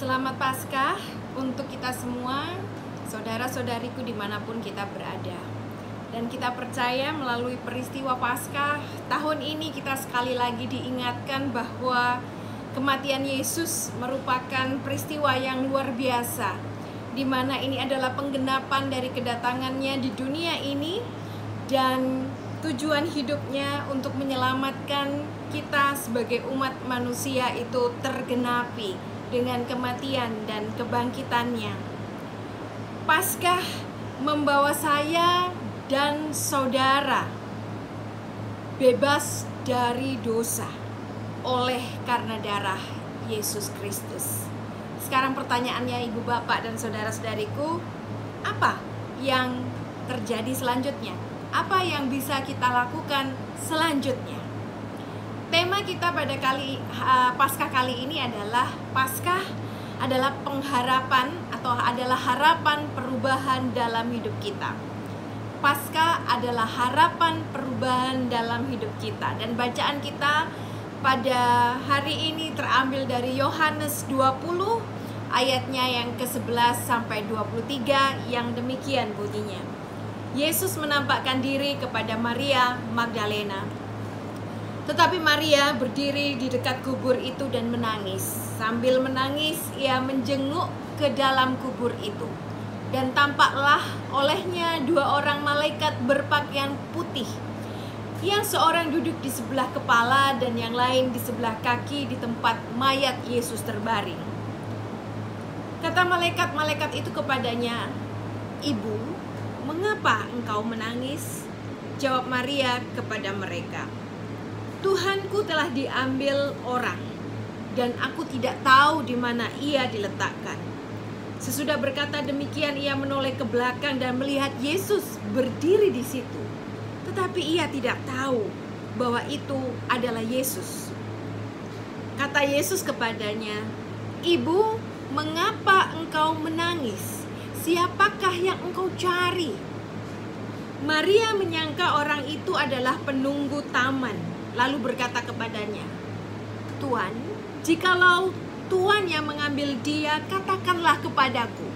Selamat Paskah untuk kita semua, saudara-saudariku dimanapun kita berada. Dan kita percaya melalui peristiwa Paskah tahun ini kita sekali lagi diingatkan bahwa kematian Yesus merupakan peristiwa yang luar biasa, di mana ini adalah penggenapan dari kedatangannya di dunia ini dan tujuan hidupnya untuk menyelamatkan kita sebagai umat manusia itu tergenapi dengan kematian dan kebangkitannya. Paskah membawa saya dan saudara bebas dari dosa oleh karena darah Yesus Kristus. Sekarang pertanyaannya ibu bapak dan saudara-saudariku, apa yang terjadi selanjutnya? Apa yang bisa kita lakukan selanjutnya? Tema kita pada Paskah kali ini adalah Paskah adalah pengharapan atau adalah harapan perubahan dalam hidup kita. Paskah adalah harapan perubahan dalam hidup kita. Dan bacaan kita pada hari ini terambil dari Yohanes 20 ayatnya yang ke-11 sampai 23 yang demikian bunyinya. Yesus menampakkan diri kepada Maria Magdalena. Tetapi Maria berdiri di dekat kubur itu dan menangis. Sambil menangis, ia menjenguk ke dalam kubur itu. Dan tampaklah olehnya dua orang malaikat berpakaian putih, yang seorang duduk di sebelah kepala dan yang lain di sebelah kaki di tempat mayat Yesus terbaring. Kata malaikat-malaikat itu kepadanya, "Ibu, mengapa engkau menangis?" Jawab Maria kepada mereka, "Tuhanku telah diambil orang, dan aku tidak tahu di mana ia diletakkan." Sesudah berkata demikian, ia menoleh ke belakang dan melihat Yesus berdiri di situ. Tetapi ia tidak tahu bahwa itu adalah Yesus. Kata Yesus kepadanya, "Ibu, mengapa engkau menangis? Siapakah yang engkau cari?" Maria menyangka orang itu adalah penunggu taman, lalu berkata kepadanya, "Tuan, jikalau Tuan yang mengambil dia, katakanlah kepadaku,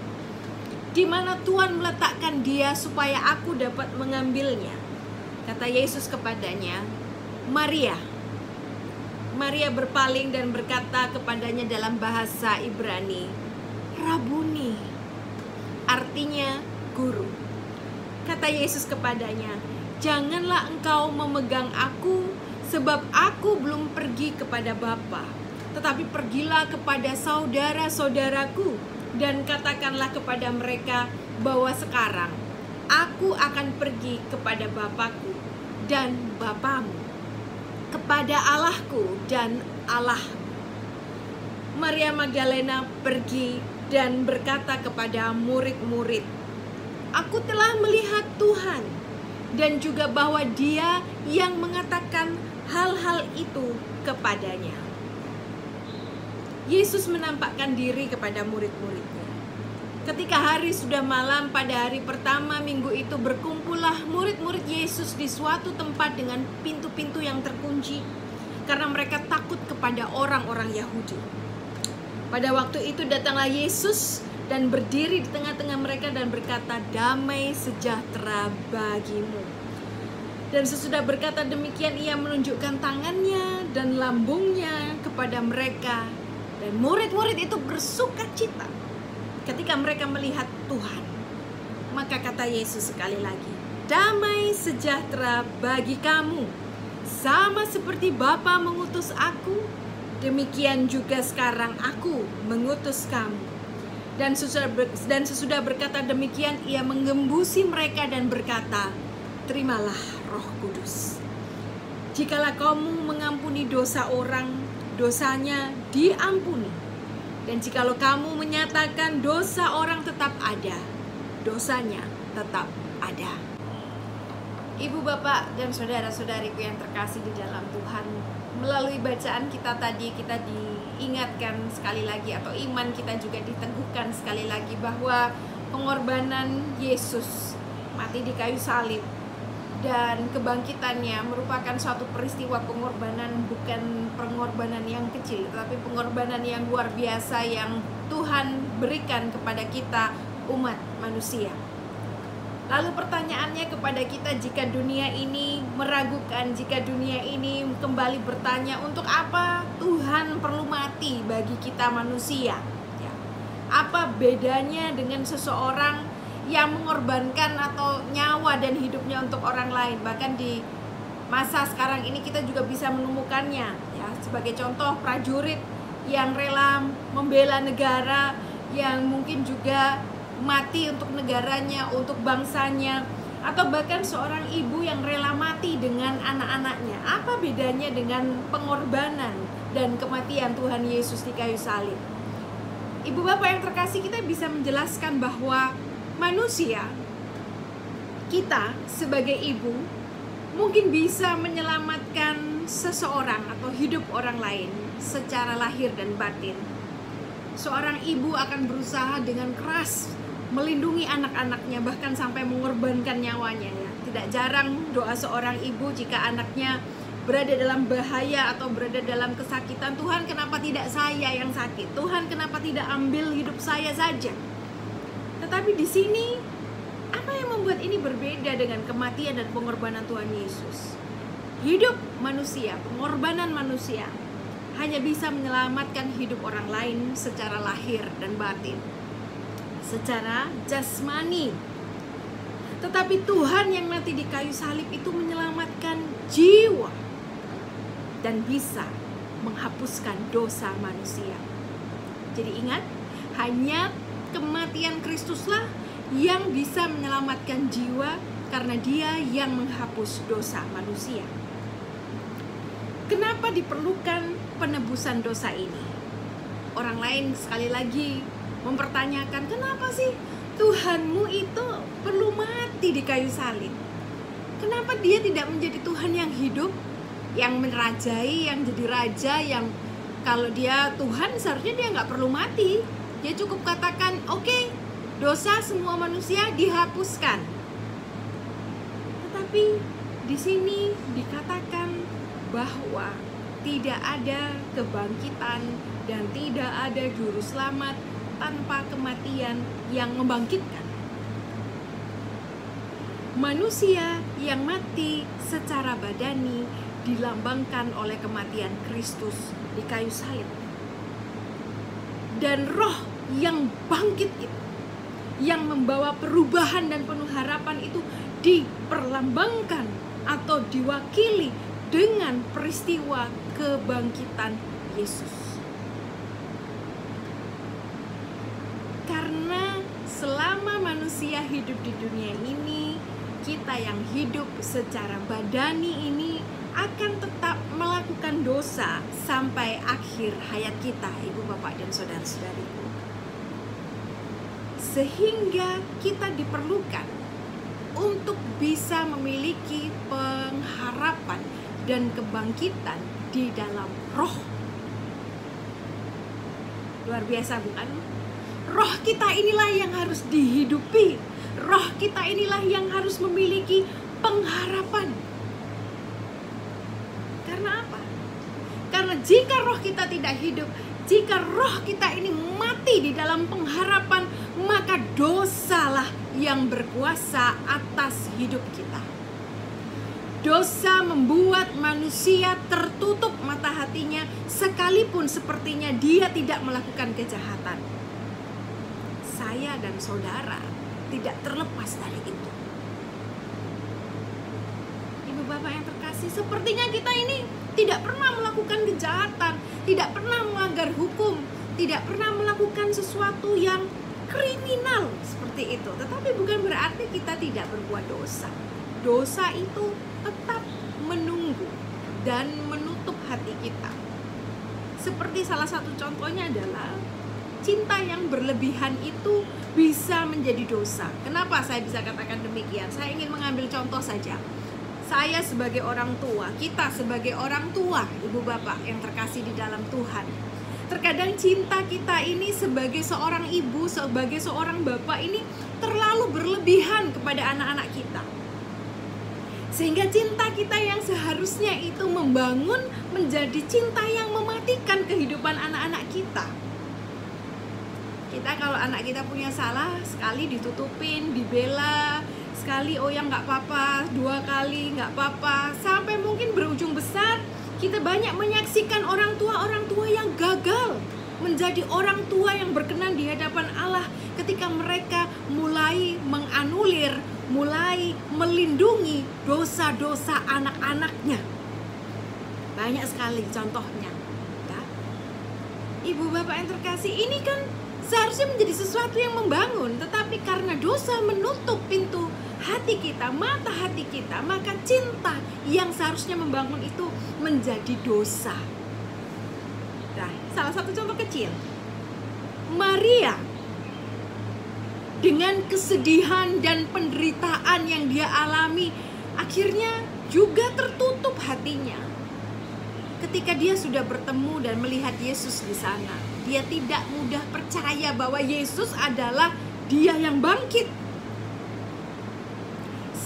di mana Tuan meletakkan dia supaya aku dapat mengambilnya." Kata Yesus kepadanya, "Maria." Maria berpaling dan berkata kepadanya dalam bahasa Ibrani, "Rabuni," artinya guru. Kata Yesus kepadanya, "Janganlah engkau memegang aku, sebab aku belum pergi kepada Bapa. Tetapi pergilah kepada saudara-saudaraku dan katakanlah kepada mereka bahwa sekarang aku akan pergi kepada Bapakku dan Bapamu, kepada Allahku dan Allahmu." Maria Magdalena pergi dan berkata kepada murid-murid, "Aku telah melihat Tuhan," dan juga bahwa Dia yang mengatakan hal-hal itu kepadanya. Yesus menampakkan diri kepada murid-muridnya. Ketika hari sudah malam pada hari pertama minggu itu, berkumpullah murid-murid Yesus di suatu tempat dengan pintu-pintu yang terkunci, karena mereka takut kepada orang-orang Yahudi. Pada waktu itu datanglah Yesus dan berdiri di tengah-tengah mereka dan berkata, "Damai sejahtera bagimu." Dan sesudah berkata demikian, ia menunjukkan tangannya dan lambungnya kepada mereka. Dan murid-murid itu bersuka cita ketika mereka melihat Tuhan. Maka kata Yesus sekali lagi, "Damai sejahtera bagi kamu. Sama seperti Bapa mengutus aku, demikian juga sekarang aku mengutus kamu." Dan sesudah berkata demikian, ia menggembusi mereka dan berkata, "Terimalah Roh Kudus. Jikalau kamu mengampuni dosa orang, dosanya diampuni. Dan jikalau kamu menyatakan dosa orang tetap ada, dosanya tetap ada." Ibu bapak dan saudara-saudariku yang terkasih di dalam Tuhan, melalui bacaan kita tadi kita diingatkan sekali lagi, atau iman kita juga diteguhkan sekali lagi, bahwa pengorbanan Yesus mati di kayu salib dan kebangkitannya merupakan suatu peristiwa pengorbanan, bukan pengorbanan yang kecil, tetapi pengorbanan yang luar biasa, yang Tuhan berikan kepada kita umat manusia. Lalu pertanyaannya kepada kita, jika dunia ini meragukan, jika dunia ini kembali bertanya, untuk apa Tuhan perlu mati bagi kita manusia? Ya. Apa bedanya dengan seseorang yang mengorbankan atau nyawa dan hidupnya untuk orang lain? Bahkan di masa sekarang ini kita juga bisa menemukannya. Ya. Sebagai contoh, prajurit yang rela membela negara, yang mungkin juga mati untuk negaranya, untuk bangsanya, atau bahkan seorang ibu yang rela mati dengan anak-anaknya. Apa bedanya dengan pengorbanan dan kematian Tuhan Yesus di kayu salib? Ibu bapak yang terkasih, kita bisa menjelaskan bahwa manusia, kita sebagai ibu, mungkin bisa menyelamatkan seseorang atau hidup orang lain secara lahir dan batin. Seorang ibu akan berusaha dengan keras melindungi anak-anaknya, bahkan sampai mengorbankan nyawanya. Ya. Tidak jarang doa seorang ibu jika anaknya berada dalam bahaya atau berada dalam kesakitan, Tuhan kenapa tidak saya yang sakit? Tuhan kenapa tidak ambil hidup saya saja? Tetapi di sini, apa yang membuat ini berbeda dengan kematian dan pengorbanan Tuhan Yesus? Hidup manusia, pengorbanan manusia hanya bisa menyelamatkan hidup orang lain secara lahir dan batin, secara jasmani. Tetapi Tuhan yang mati di kayu salib itu menyelamatkan jiwa dan bisa menghapuskan dosa manusia. Jadi ingat, hanya kematian Kristuslah yang bisa menyelamatkan jiwa, karena Dia yang menghapus dosa manusia. Kenapa diperlukan penebusan dosa ini? Orang lain sekali lagi mempertanyakan, kenapa sih Tuhanmu itu perlu mati di kayu salib? Kenapa Dia tidak menjadi Tuhan yang hidup, yang merajai, yang jadi raja, yang kalau Dia Tuhan seharusnya Dia nggak perlu mati. Dia cukup katakan, oke, dosa semua manusia dihapuskan. Tetapi di sini dikatakan bahwa tidak ada kebangkitan dan tidak ada juru selamat tanpa kematian yang membangkitkan. Manusia yang mati secara badani dilambangkan oleh kematian Kristus di kayu salib. Dan roh yang bangkit itu, yang membawa perubahan dan penuh harapan itu, diperlambangkan atau diwakili dengan peristiwa kebangkitan Yesus. Karena selama manusia hidup di dunia ini, kita yang hidup secara badani ini akan tetap melakukan dosa sampai akhir hayat kita, ibu bapak dan saudara-saudariku. Sehingga kita diperlukan untuk bisa memiliki pengharapan dan kebangkitan di dalam roh. Luar biasa bukan? Roh kita inilah yang harus dihidupi. Roh kita inilah yang harus memiliki pengharapan. Karena apa? Karena jika roh kita tidak hidup, jika roh kita ini mati di dalam pengharapan, maka dosalah yang berkuasa atas hidup kita. Dosa membuat manusia tertutup mata hatinya, sekalipun sepertinya dia tidak melakukan kejahatan. Saya dan saudara tidak terlepas dari itu. Ibu bapak yang terkasih, sepertinya kita ini tidak pernah melakukan kejahatan, tidak pernah melanggar hukum, tidak pernah melakukan sesuatu yang kriminal seperti itu. Tetapi bukan berarti kita tidak berbuat dosa. Dosa itu tetap menunggu dan menutup hati kita. Seperti salah satu contohnya adalah cinta yang berlebihan itu bisa menjadi dosa. Kenapa saya bisa katakan demikian? Saya ingin mengambil contoh saja. Saya sebagai orang tua, kita sebagai orang tua, ibu bapak yang terkasih di dalam Tuhan, terkadang cinta kita ini sebagai seorang ibu, sebagai seorang bapak ini terlalu berlebihan kepada anak-anak kita. Sehingga cinta kita yang seharusnya itu membangun menjadi cinta yang mematikan kehidupan anak-anak kita. Kita kalau anak kita punya salah, sekali ditutupin, dibela, sekali oh ya nggak apa-apa, 2 kali nggak apa-apa, sampai mungkin berujung besar kita banyak menyaksikan orang tua yang gagal menjadi orang tua yang berkenan di hadapan Allah ketika mereka mulai menganulir, mulai melindungi dosa-dosa anak-anaknya. Banyak sekali contohnya ya. Ibu bapak yang terkasih, ini kan seharusnya menjadi sesuatu yang membangun, tetapi karena dosa menutup pintu hati kita, mata hati kita, maka cinta yang seharusnya membangun itu menjadi dosa. Nah, salah satu contoh kecil, Maria dengan kesedihan dan penderitaan yang dia alami, akhirnya juga tertutup hatinya. Ketika dia sudah bertemu dan melihat Yesus di sana, dia tidak mudah percaya bahwa Yesus adalah Dia yang bangkit.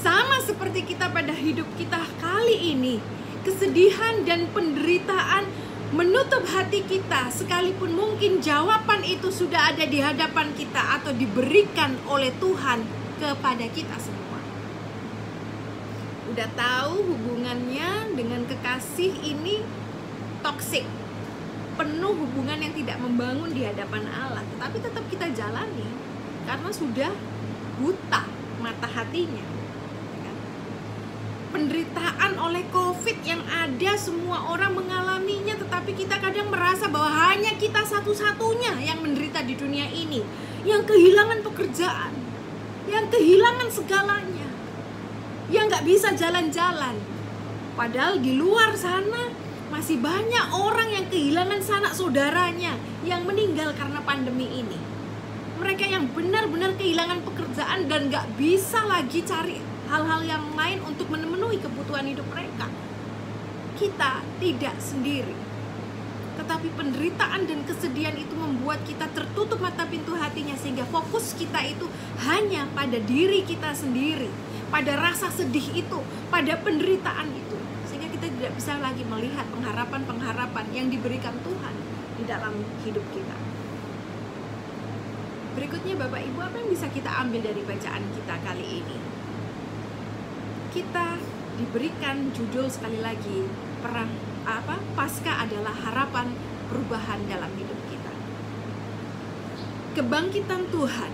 Sama seperti kita pada hidup kita kali ini, kesedihan dan penderitaan menutup hati kita, sekalipun mungkin jawaban itu sudah ada di hadapan kita atau diberikan oleh Tuhan kepada kita semua. Udah tahu hubungannya dengan kekasih ini toksik, penuh hubungan yang tidak membangun di hadapan Allah, tetapi tetap kita jalani karena sudah buta mata hatinya. Penderitaan oleh COVID yang ada, semua orang mengalaminya, tetapi kita kadang merasa bahwa hanya kita satu-satunya yang menderita di dunia ini, yang kehilangan pekerjaan, yang kehilangan segalanya, yang gak bisa jalan-jalan. Padahal di luar sana masih banyak orang yang kehilangan sanak saudaranya yang meninggal karena pandemi ini. Mereka yang benar-benar kehilangan pekerjaan dan gak bisa lagi cari hal-hal yang lain untuk memenuhi kebutuhan hidup mereka. Kita tidak sendiri, tetapi penderitaan dan kesedihan itu membuat kita tertutup mata pintu hatinya, sehingga fokus kita itu hanya pada diri kita sendiri, pada rasa sedih itu, pada penderitaan itu, sehingga kita tidak bisa lagi melihat pengharapan-pengharapan yang diberikan Tuhan di dalam hidup kita. Berikutnya Bapak Ibu, apa yang bisa kita ambil dari bacaan kita kali ini? Kita diberikan judul sekali lagi, Paskah adalah harapan perubahan dalam hidup kita. Kebangkitan Tuhan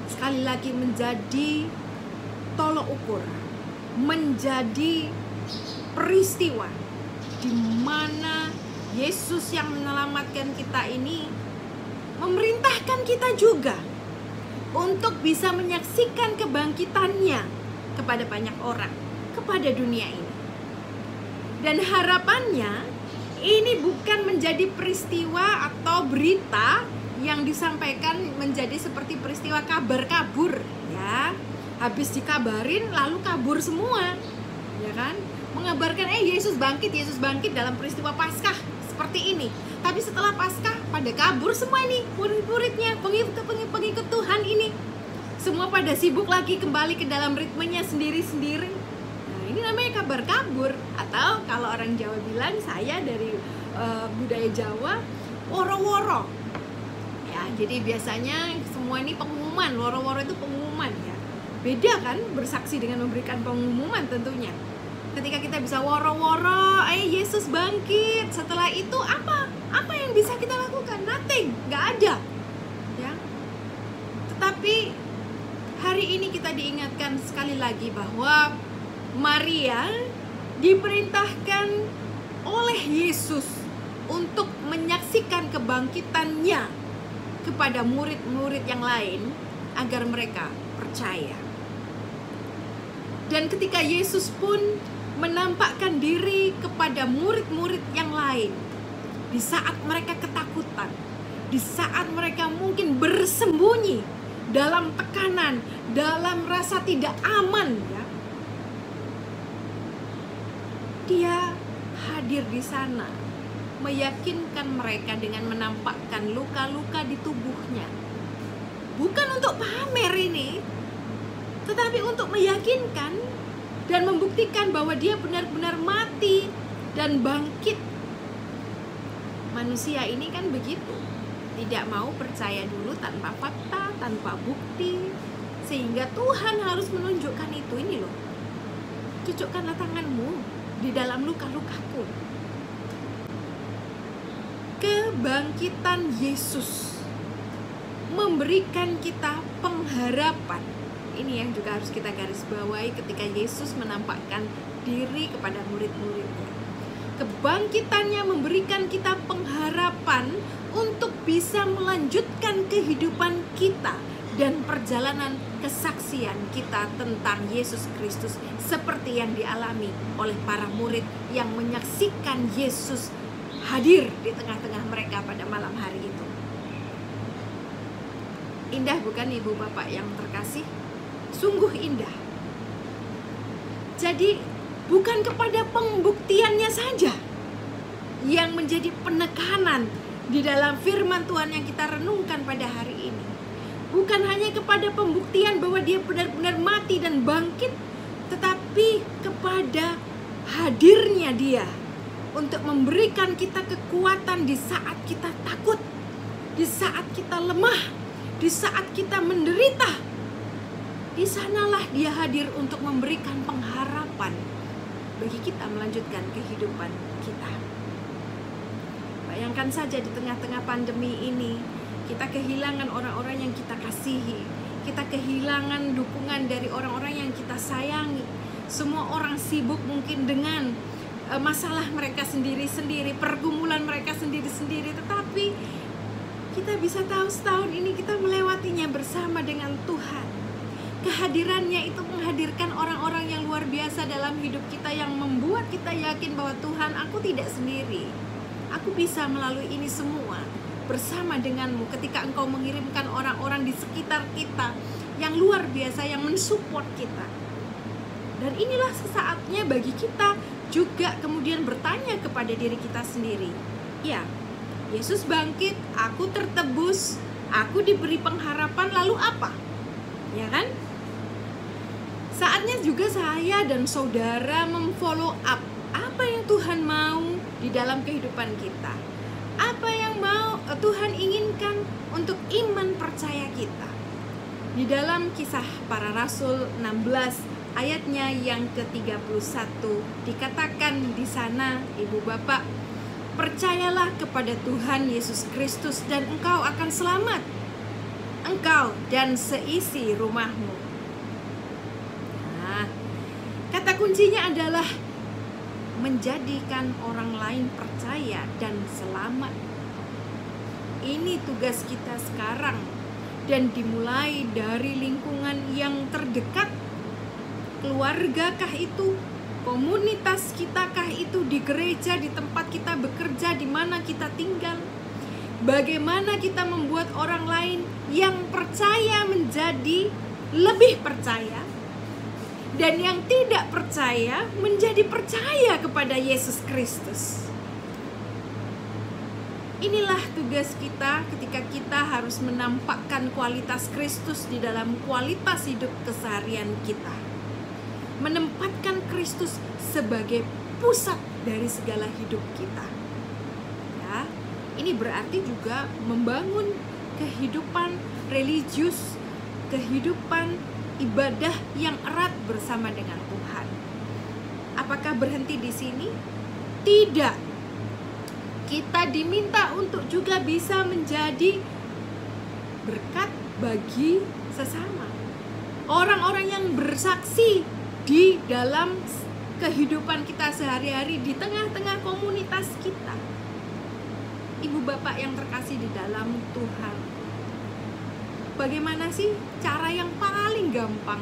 sekali lagi menjadi tolok ukur, menjadi peristiwa di mana Yesus yang menyelamatkan kita ini memerintahkan kita juga untuk bisa menyaksikan kebangkitannya kepada banyak orang, kepada dunia ini. Dan harapannya ini bukan menjadi peristiwa atau berita yang disampaikan menjadi seperti peristiwa kabar kabur, ya. Habis dikabarin lalu kabur semua, ya kan? Mengabarkan Yesus bangkit dalam peristiwa Paskah seperti ini. Tapi setelah Paskah pada kabur semua nih, murid-muridnya, pengikut Tuhan ini. Semua pada sibuk lagi kembali ke dalam ritmenya sendiri-sendiri. Nah, ini namanya kabar kabur, atau kalau orang Jawa bilang, saya dari budaya Jawa, woro-woro. Ya, jadi biasanya semua ini pengumuman, woro-woro itu pengumuman ya. Beda kan bersaksi dengan memberikan pengumuman tentunya. Ketika kita bisa woro-woro, Yesus bangkit. Setelah itu apa? Apa yang bisa kita lakukan? Nothing, nggak ada. Ya. Tetapi hari ini kita diingatkan sekali lagi bahwa Maria diperintahkan oleh Yesus untuk menyaksikan kebangkitannya kepada murid-murid yang lain agar mereka percaya. Dan ketika Yesus pun menampakkan diri kepada murid-murid yang lain, di saat mereka ketakutan, di saat mereka mungkin bersembunyi dalam tekanan, dalam rasa tidak aman, ya, Dia hadir di sana, meyakinkan mereka dengan menampakkan luka-luka di tubuhnya. Bukan untuk pamer ini, tetapi untuk meyakinkan dan membuktikan bahwa Dia benar-benar mati dan bangkit. Manusia ini kan begitu. tidak mau percaya dulu tanpa fakta, tanpa bukti, sehingga Tuhan harus menunjukkan itu. Ini loh, cucukkanlah tanganmu di dalam luka-lukaku. Kebangkitan Yesus memberikan kita pengharapan. Ini yang juga harus kita garis bawahi ketika Yesus menampakkan diri kepada murid-muridnya. Kebangkitannya memberikan kita pengharapan untuk bisa melanjutkan kehidupan kita dan perjalanan kesaksian kita tentang Yesus Kristus seperti yang dialami oleh para murid yang menyaksikan Yesus hadir di tengah-tengah mereka pada malam hari itu. Indah bukan ibu bapak yang terkasih? Sungguh indah. Jadi bukan kepada pembuktiannya saja yang menjadi penekanan di dalam firman Tuhan yang kita renungkan pada hari ini. Bukan hanya kepada pembuktian bahwa dia benar-benar mati dan bangkit, tetapi kepada hadirnya dia untuk memberikan kita kekuatan di saat kita takut, di saat kita lemah, di saat kita menderita. Di sanalah dia hadir untuk memberikan pengharapan bagi kita melanjutkan kehidupan kita. Bayangkan saja di tengah-tengah pandemi ini, kita kehilangan orang-orang yang kita kasihi, kita kehilangan dukungan dari orang-orang yang kita sayangi. Semua orang sibuk mungkin dengan masalah mereka sendiri-sendiri, pergumulan mereka sendiri-sendiri, tetapi kita bisa tahu setahun ini kita melewatinya bersama dengan Tuhan. Kehadirannya itu menghadirkan orang-orang yang luar biasa dalam hidup kita, yang membuat kita yakin bahwa Tuhan, aku tidak sendiri. Aku bisa melalui ini semua bersama denganmu ketika engkau mengirimkan orang-orang di sekitar kita yang luar biasa, yang mensupport kita. Dan inilah sesaatnya bagi kita juga kemudian bertanya kepada diri kita sendiri. Ya, Yesus bangkit, aku tertebus, aku diberi pengharapan, lalu apa? Ya kan? Saatnya juga saya dan saudara memfollow up apa yang Tuhan mau di dalam kehidupan kita. Apa yang mau Tuhan inginkan untuk iman percaya kita. Di dalam Kisah Para Rasul 16 ayatnya yang ke-31 dikatakan di sana, ibu bapak, percayalah kepada Tuhan Yesus Kristus dan engkau akan selamat, engkau dan seisi rumahmu. Nah, kata kuncinya adalah menjadikan orang lain percaya dan selamat. Ini tugas kita sekarang, dan dimulai dari lingkungan yang terdekat. Keluargakah itu? Komunitas kitakah itu? Di gereja, di tempat kita bekerja, di mana kita tinggal? Bagaimana kita membuat orang lain yang percaya menjadi lebih percaya, dan yang tidak percaya menjadi percaya kepada Yesus Kristus? Inilah tugas kita ketika kita harus menampakkan kualitas Kristus di dalam kualitas hidup keseharian kita. Menempatkan Kristus sebagai pusat dari segala hidup kita. Ya, ini berarti juga membangun kehidupan religius, kehidupan ibadah yang erat bersama dengan Tuhan. Apakah berhenti di sini? Tidak. Kita diminta untuk juga bisa menjadi berkat bagi sesama. Orang-orang yang bersaksi di dalam kehidupan kita sehari-hari, di tengah-tengah komunitas kita. Ibu bapak yang terkasih di dalam Tuhan, bagaimana sih cara yang paling gampang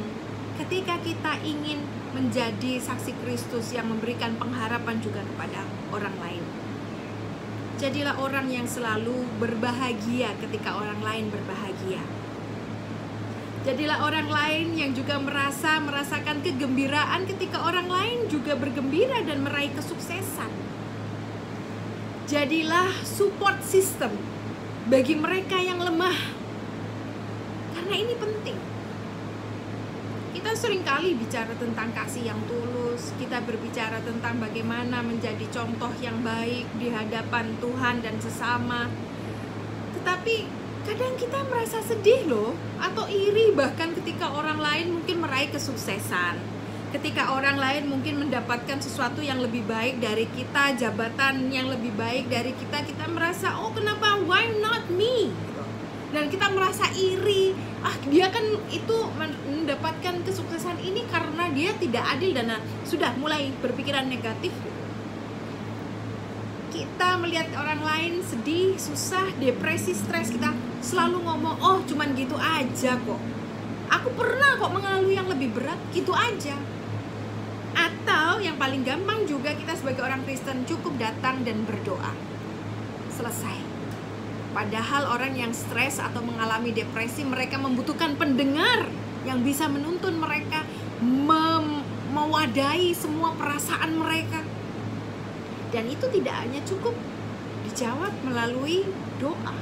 ketika kita ingin menjadi saksi Kristus yang memberikan pengharapan juga kepada orang lain? Jadilah orang yang selalu berbahagia ketika orang lain berbahagia. Jadilah orang lain yang juga merasakan kegembiraan ketika orang lain juga bergembira dan meraih kesuksesan. Jadilah support system bagi mereka yang lemah. Karena ini penting. Kita seringkali bicara tentang kasih yang tulus, kita berbicara tentang bagaimana menjadi contoh yang baik di hadapan Tuhan dan sesama. Tetapi kadang kita merasa sedih loh, atau iri bahkan ketika orang lain mungkin meraih kesuksesan, ketika orang lain mungkin mendapatkan sesuatu yang lebih baik dari kita, jabatan yang lebih baik dari kita, kita merasa, oh kenapa, why not me? Dan kita merasa iri, dia kan itu mendapatkan kesuksesan ini karena dia tidak adil, dan sudah mulai berpikiran negatif. Kita melihat orang lain sedih, susah, depresi, stres, kita selalu ngomong, oh cuman gitu aja kok, aku pernah kok mengalami yang lebih berat, gitu aja. Atau yang paling gampang juga, kita sebagai orang Kristen cukup datang dan berdoa, selesai. Padahal orang yang stres atau mengalami depresi, mereka membutuhkan pendengar yang bisa menuntun mereka, mewadahi semua perasaan mereka. Dan itu tidak hanya cukup dijawab melalui doa,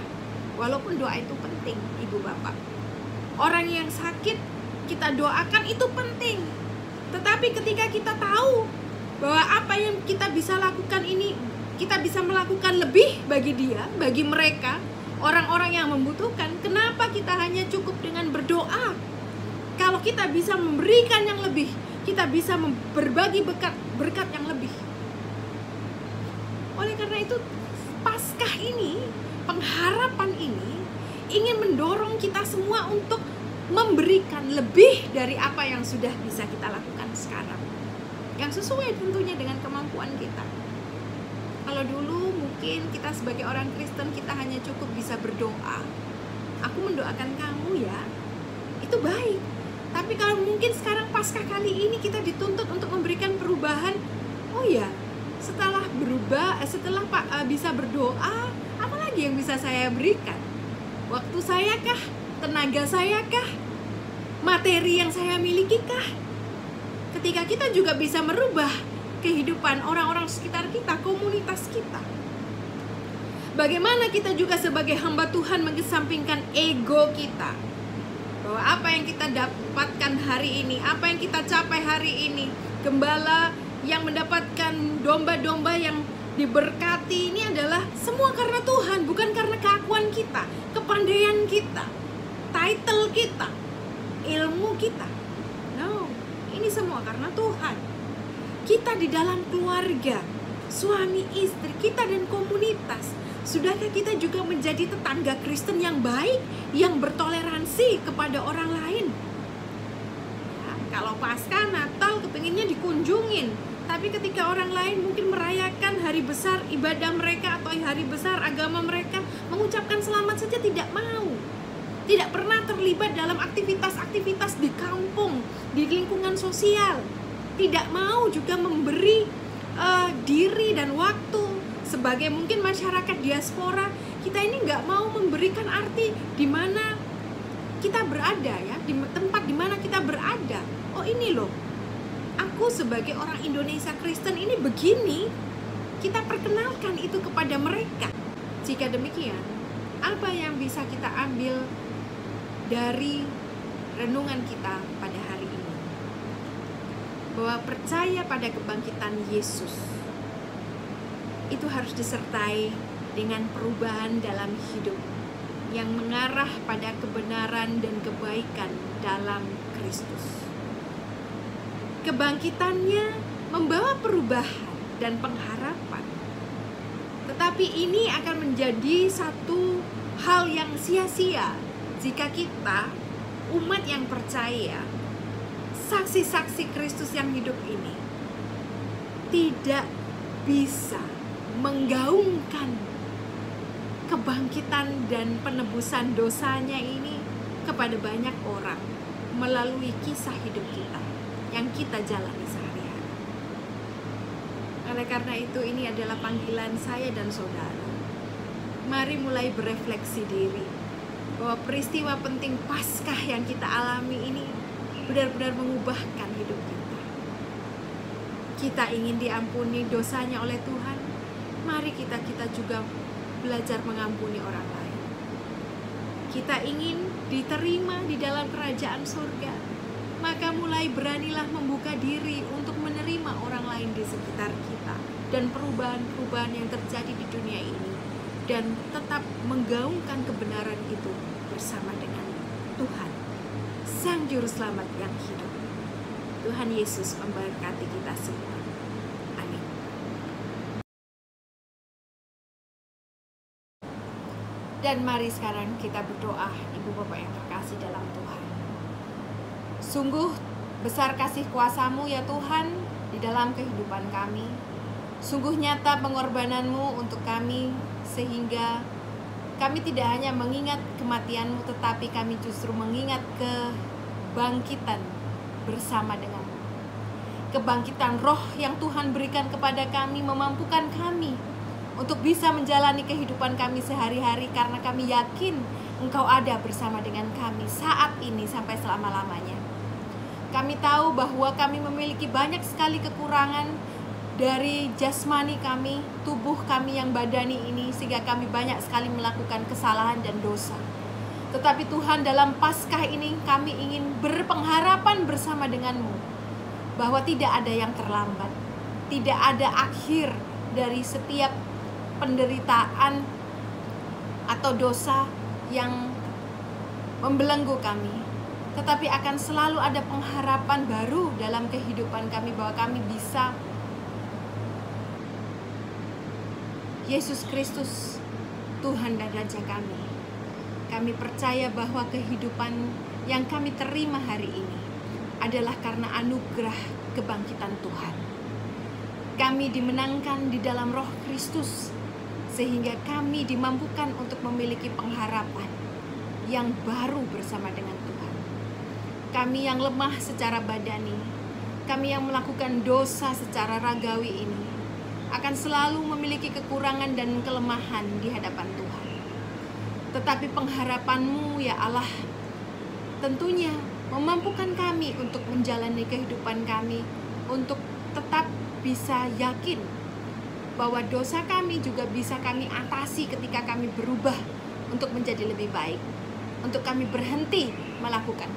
walaupun doa itu penting, ibu bapak. Orang yang sakit kita doakan itu penting. Tetapi ketika kita tahu bahwa apa yang kita bisa lakukan ini, kita bisa melakukan lebih bagi dia, bagi mereka, orang-orang yang membutuhkan, kenapa kita hanya cukup dengan berdoa? Kalau kita bisa memberikan yang lebih, kita bisa berbagi berkat yang lebih. Oleh karena itu, Paskah ini, pengharapan ini ingin mendorong kita semua untuk memberikan lebih dari apa yang sudah bisa kita lakukan sekarang, yang sesuai tentunya dengan kemampuan kita. Kalau dulu mungkin kita sebagai orang Kristen, kita hanya cukup bisa berdoa, aku mendoakan kamu ya, itu baik. Tapi kalau mungkin sekarang Paskah kali ini kita dituntut untuk memberikan perubahan. Oh ya, setelah bisa berdoa, apa lagi yang bisa saya berikan? Waktu saya kah? Tenaga saya kah? Materi yang saya miliki kah? Ketika kita juga bisa merubah kehidupan orang-orang sekitar kita, komunitas kita. Bagaimana kita juga sebagai hamba Tuhan mengesampingkan ego kita, bahwa apa yang kita dapatkan hari ini, apa yang kita capai hari ini, gembala yang mendapatkan domba-domba yang diberkati ini adalah semua karena Tuhan, bukan karena keakuan kita, kepandaian kita, title kita, ilmu kita. No, ini semua karena Tuhan. Kita di dalam keluarga, suami istri, kita dan komunitas, sudahkah kita juga menjadi tetangga Kristen yang baik, yang bertoleransi kepada orang lain? Ya, kalau Paskah, Natal, kepinginnya dikunjungin. Tapi ketika orang lain mungkin merayakan hari besar ibadah mereka atau hari besar agama mereka, mengucapkan selamat saja tidak mau. Tidak pernah terlibat dalam aktivitas-aktivitas di kampung, di lingkungan sosial. Tidak mau juga memberi diri dan waktu. Sebagai mungkin masyarakat diaspora, kita ini nggak mau memberikan arti di mana kita berada, ya, di tempat di mana kita berada. Oh ini loh, aku sebagai orang Indonesia Kristen ini begini, kita perkenalkan itu kepada mereka. Jika demikian, apa yang bisa kita ambil dari renungan kita pada hari ini? Bahwa percaya pada kebangkitan Yesus itu harus disertai dengan perubahan dalam hidup yang mengarah pada kebenaran dan kebaikan dalam Kristus. Kebangkitannya membawa perubahan dan pengharapan. Tetapi ini akan menjadi satu hal yang sia-sia jika kita, umat yang percaya, saksi-saksi Kristus yang hidup ini, tidak bisa menggaungkan kebangkitan dan penebusan dosanya ini kepada banyak orang melalui kisah hidup kita yang kita jalani sehari-hari. Oleh karena itu, ini adalah panggilan saya dan saudara. Mari mulai berefleksi diri bahwa peristiwa penting Paskah yang kita alami ini benar-benar mengubahkan hidup kita. Kita ingin diampuni dosanya oleh Tuhan. Mari kita juga belajar mengampuni orang lain. Kita ingin diterima di dalam kerajaan surga, maka mulai beranilah membuka diri untuk menerima orang lain di sekitar kita dan perubahan-perubahan yang terjadi di dunia ini. dan tetap menggaungkan kebenaran itu bersama dengan Tuhan, Sang Juru Selamat yang hidup. Tuhan Yesus memberkati kita semua. Amin. Dan mari sekarang kita berdoa, Ibu Bapak yang terkasih dalam Tuhan. Sungguh besar kasih kuasa-Mu ya Tuhan di dalam kehidupan kami. Sungguh nyata pengorbanan-Mu untuk kami, sehingga kami tidak hanya mengingat kematian-Mu, tetapi kami justru mengingat kebangkitan bersama dengan-Mu. Kebangkitan roh yang Tuhan berikan kepada kami memampukan kami untuk bisa menjalani kehidupan kami sehari-hari, karena kami yakin Engkau ada bersama dengan kami saat ini sampai selama-lamanya. Kami tahu bahwa kami memiliki banyak sekali kekurangan dari jasmani kami, tubuh kami yang badani ini, sehingga kami banyak sekali melakukan kesalahan dan dosa. Tetapi Tuhan, dalam Paskah ini kami ingin berpengharapan bersama dengan-Mu bahwa tidak ada yang terlambat, tidak ada akhir dari setiap penderitaan atau dosa yang membelenggu kami, tetapi akan selalu ada pengharapan baru dalam kehidupan kami, bahwa kami bisa Yesus Kristus, Tuhan dan Raja kami. Kami percaya bahwa kehidupan yang kami terima hari ini adalah karena anugerah kebangkitan Tuhan. Kami dimenangkan di dalam Roh Kristus, sehingga kami dimampukan untuk memiliki pengharapan yang baru bersama dengan Tuhan. Kami yang lemah secara badani, kami yang melakukan dosa secara ragawi ini, akan selalu memiliki kekurangan dan kelemahan di hadapan Tuhan. Tetapi pengharapan-Mu ya Allah tentunya memampukan kami untuk menjalani kehidupan kami, untuk tetap bisa yakin bahwa dosa kami juga bisa kami atasi ketika kami berubah untuk menjadi lebih baik, untuk kami berhenti melakukan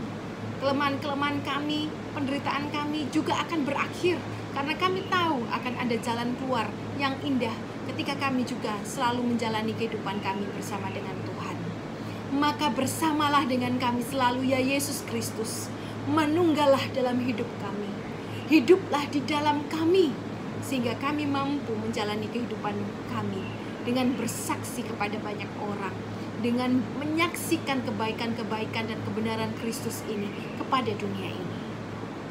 kelemahan-kelemahan kami, penderitaan kami juga akan berakhir, karena kami tahu akan ada jalan keluar yang indah ketika kami juga selalu menjalani kehidupan kami bersama dengan Tuhan. Maka bersamalah dengan kami selalu ya Yesus Kristus, menunggallah dalam hidup kami, hiduplah di dalam kami, sehingga kami mampu menjalani kehidupan kami dengan bersaksi kepada banyak orang, dengan menyaksikan kebaikan-kebaikan dan kebenaran Kristus ini kepada dunia ini.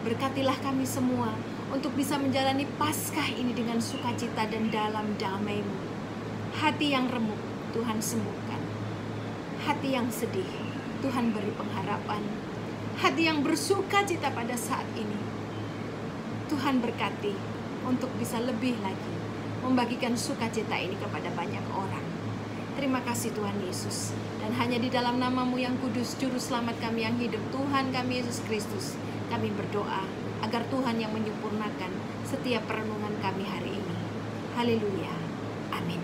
Berkatilah kami semua untuk bisa menjalani Paskah ini dengan sukacita dan dalam damai-Mu. Hati yang remuk, Tuhan sembuhkan. Hati yang sedih, Tuhan beri pengharapan. Hati yang bersukacita pada saat ini, Tuhan berkati untuk bisa lebih lagi membagikan sukacita ini kepada banyak orang. Terima kasih Tuhan Yesus. Dan hanya di dalam nama-Mu yang kudus, Juru Selamat kami yang hidup, Tuhan kami Yesus Kristus, kami berdoa agar Tuhan yang menyempurnakan setiap perenungan kami hari ini. Haleluya. Amin.